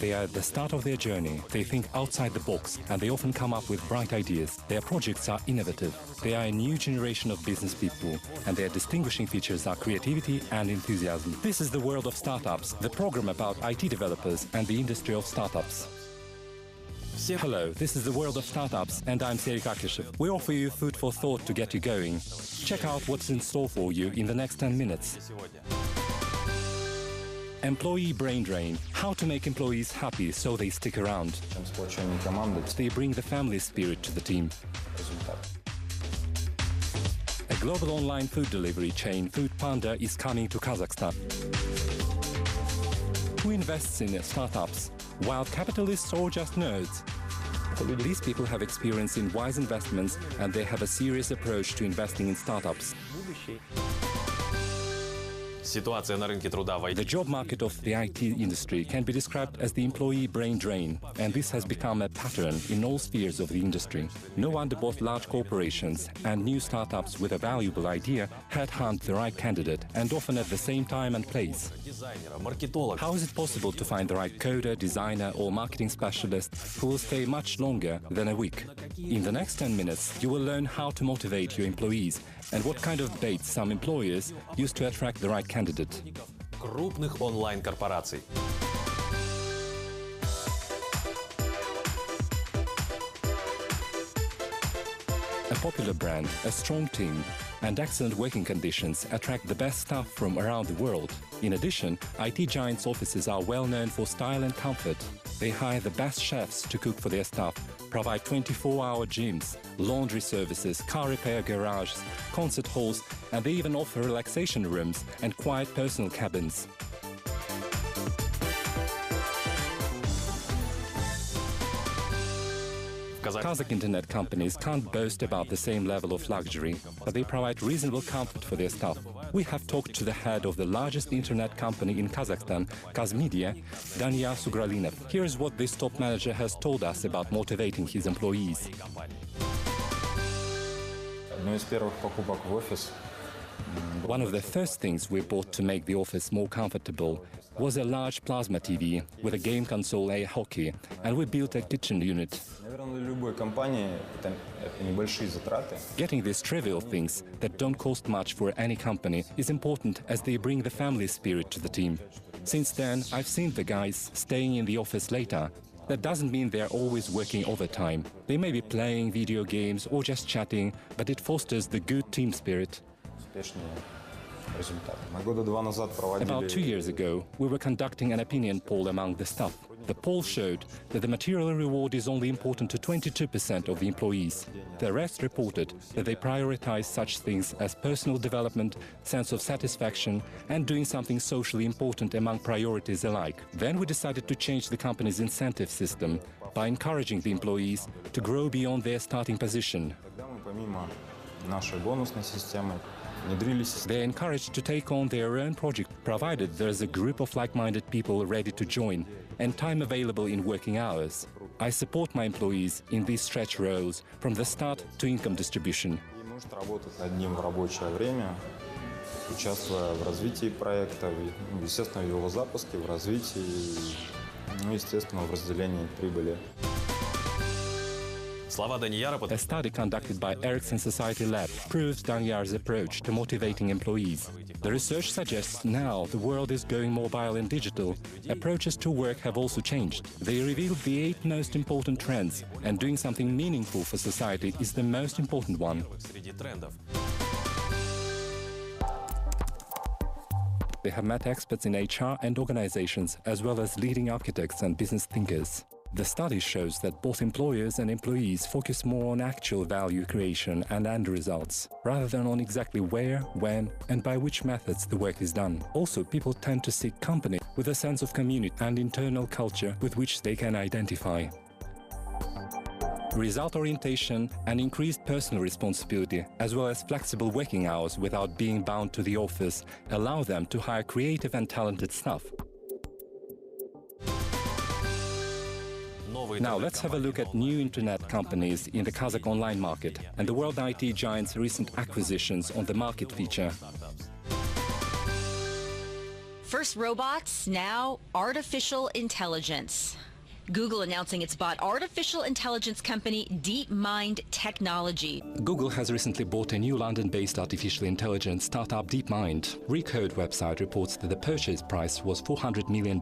They are at the start of their journey. They think outside the box and they often come up with bright ideas. Their projects are innovative. They are a new generation of business people and their distinguishing features are creativity and enthusiasm. This is the world of startups, the program about IT developers and the industry of startups. Hello, this is the world of startups and I'm Sergey Kakishev. We offer you food for thought to get you going. Check out what's in store for you in the next 10 minutes. Employee brain drain. How to make employees happy so they stick around. They bring the family spirit to the team. A global online food delivery chain, FoodPanda, is coming to Kazakhstan. Who invests in startups? Wild capitalists or just nerds? These people have experience in wise investments and they have a serious approach to investing in startups. The job market of the IT industry can be described as the employee brain drain, and this has become a pattern in all spheres of the industry. No wonder both large corporations and new startups with a valuable idea headhunt the right candidate, and often at the same time and place. How is it possible to find the right coder, designer or marketing specialist who will stay much longer than a week? In the next 10 minutes, you will learn how to motivate your employees and what kind of baits some employers use to attract the right candidate. Крупных онлайн-корпораций. A popular brand, a strong team, and excellent working conditions attract the best staff from around the world. In addition, IT giants' offices are well known for style and comfort. They hire the best chefs to cook for their staff, provide 24-hour gyms, laundry services, car repair garages, concert halls, and they even offer relaxation rooms and quiet personal cabins. Kazakh internet companies can't boast about the same level of luxury, but they provide reasonable comfort for their staff. We have talked to the head of the largest internet company in Kazakhstan, Kazmedia, Danyar Sugralinov. Here's what this top manager has told us about motivating his employees. One of the first things we bought to make the office more comfortable was a large plasma TV with a game console, a hockey, and we built a kitchen unit. Getting these trivial things that don't cost much for any company is important as they bring the family spirit to the team. Since then, I've seen the guys staying in the office later. That doesn't mean they're always working overtime. They may be playing video games or just chatting, but it fosters the good team spirit. About 2 years ago, we were conducting an opinion poll among the staff. The poll showed that the material reward is only important to 22% of the employees. The rest reported that they prioritize such things as personal development, sense of satisfaction, and doing something socially important among priorities alike. Then we decided to change the company's incentive system by encouraging the employees to grow beyond their starting position. They are encouraged to take on their own project, provided there is a group of like-minded people ready to join and time available in working hours. I support my employees in these stretch roles from the start to income distribution. Участвуя в развитии проекта, естественно, в его запуске, в развитии, ну, естественно, в разделении прибыли. A study conducted by Ericsson Society Lab proves Danyar's approach to motivating employees. The research suggests now the world is going mobile and digital. Approaches to work have also changed. They revealed the 8 most important trends, and doing something meaningful for society is the most important one. They have met experts in HR and organizations, as well as leading architects and business thinkers. The study shows that both employers and employees focus more on actual value creation and end results, rather than on exactly where, when, and by which methods the work is done. Also, people tend to seek company with a sense of community and internal culture with which they can identify. Result orientation and increased personal responsibility, as well as flexible working hours without being bound to the office, allow them to hire creative and talented staff. Now let's have a look at new internet companies in the Kazakh online market and the world IT giants' recent acquisitions on the market feature. First robots, now artificial intelligence. Google announcing it's bought artificial intelligence company DeepMind Technology. Google has recently bought a new London-based artificial intelligence startup DeepMind. Recode website reports that the purchase price was $400 million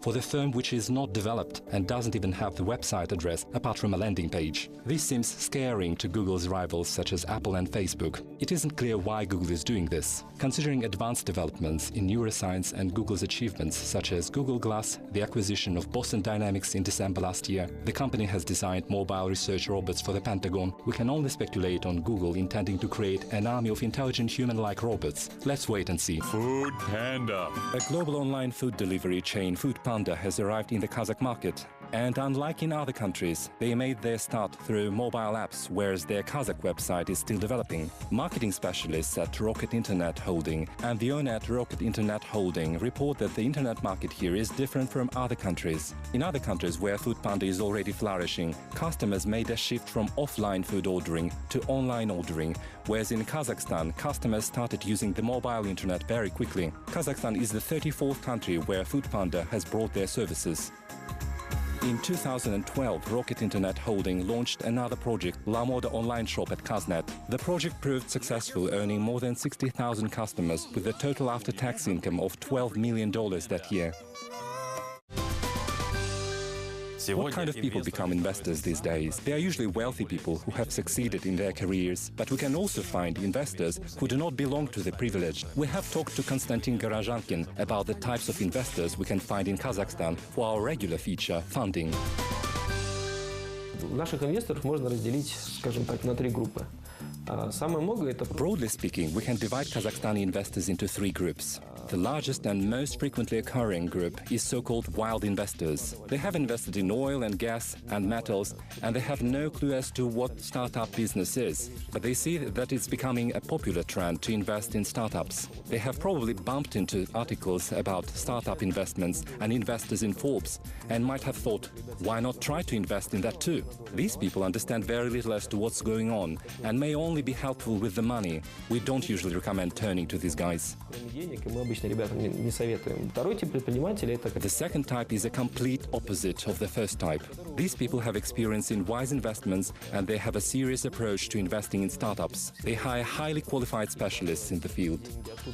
for the firm, which is not developed and doesn't even have the website address apart from a landing page. This seems scaring to Google's rivals such as Apple and Facebook. It isn't clear why Google is doing this. Considering advanced developments in neuroscience and Google's achievements such as Google Glass, the acquisition of Boston Dynamics in December last year, the company has designed mobile research robots for the Pentagon. We can only speculate on Google intending to create an army of intelligent human-like robots. Let's wait and see. FoodPanda. A global online food delivery chain, FoodPanda, has arrived in the Kazakh market. And unlike in other countries, they made their start through mobile apps, whereas their Kazakh website is still developing. Marketing specialists at Rocket Internet Holding and the owner at Rocket Internet Holding report that the internet market here is different from other countries. In other countries where FoodPanda is already flourishing, customers made a shift from offline food ordering to online ordering, whereas in Kazakhstan, customers started using the mobile internet very quickly. Kazakhstan is the 34th country where FoodPanda has brought their services. In 2012, Rocket Internet Holding launched another project, La Moda online shop at Kaznet. The project proved successful, earning more than 60,000 customers with a total after-tax income of $12 million that year. What kind of people become investors these days? They are usually wealthy people who have succeeded in their careers, but we can also find investors who do not belong to the privileged. We have talked to Konstantin Gorozhankin about the types of investors we can find in Kazakhstan for our regular feature, Funding. Наших инвесторов можно разделить, скажем так, на три группы. Самое многое это... Broadly speaking, we can divide Kazakhstani investors into three groups. The largest and most frequently occurring group is so-called wild investors. They have invested in oil and gas and metals, and they have no clue as to what startup business is. But they see that it's becoming a popular trend to invest in startups. They have probably bumped into articles about startup investments and investors in Forbes, and might have thought, why not try to invest in that too? These people understand very little as to what's going on, and may only be helpful with the money. We don't usually recommend turning to these guys. The second type is a complete opposite of the first type. These people have experience in wise investments, and they have a serious approach to investing in startups. They hire highly qualified specialists in the field.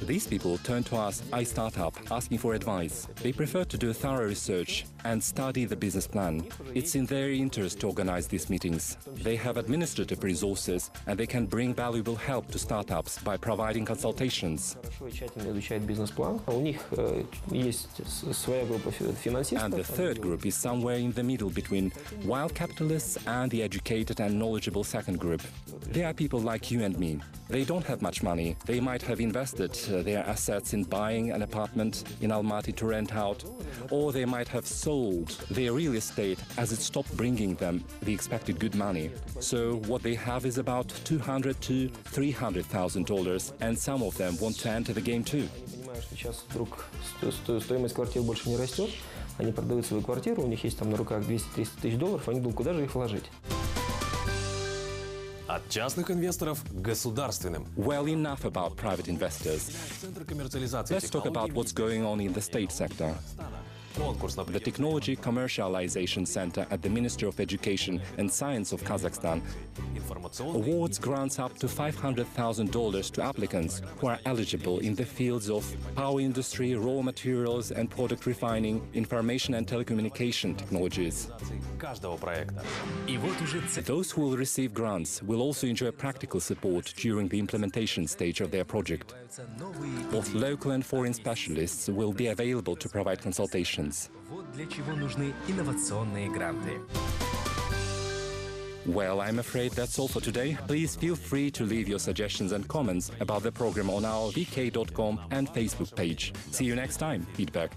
These people turn to us, iStartup, asking for advice. They prefer to do thorough research and study the business plan. It's in their interest to organize these meetings. They have administrative resources, and they can bring valuable help to startups by providing consultations. And the third group is somewhere in the middle between wild capitalists and the educated and knowledgeable second group. They are people like you and me. They don't have much money. They might have invested their assets in buying an apartment in Almaty to rent out, or they might have sold their real estate as it stopped bringing them the expected good money. So what they have is about $200,000 to $300,000, and some of them want to enter the game too. Сейчас вдруг стоимость квартир больше не растет, они продают свою квартиру, у них есть там на руках 200-300 тысяч долларов, они думают, куда же их вложить. От частных инвесторов к государственным. Well, enough about private investors. Let's talk about what's going on in the state sector. The Technology Commercialization Center at the Ministry of Education and Science of Kazakhstan awards grants up to $500,000 to applicants who are eligible in the fields of power industry, raw materials and product refining, information and telecommunication technologies. Those who will receive grants will also enjoy practical support during the implementation stage of their project. Both local and foreign specialists will be available to provide consultations. Well, I'm afraid that's all for today. Please feel free to leave your suggestions and comments about the program on our vk.com and Facebook page. See you next time. Feedback.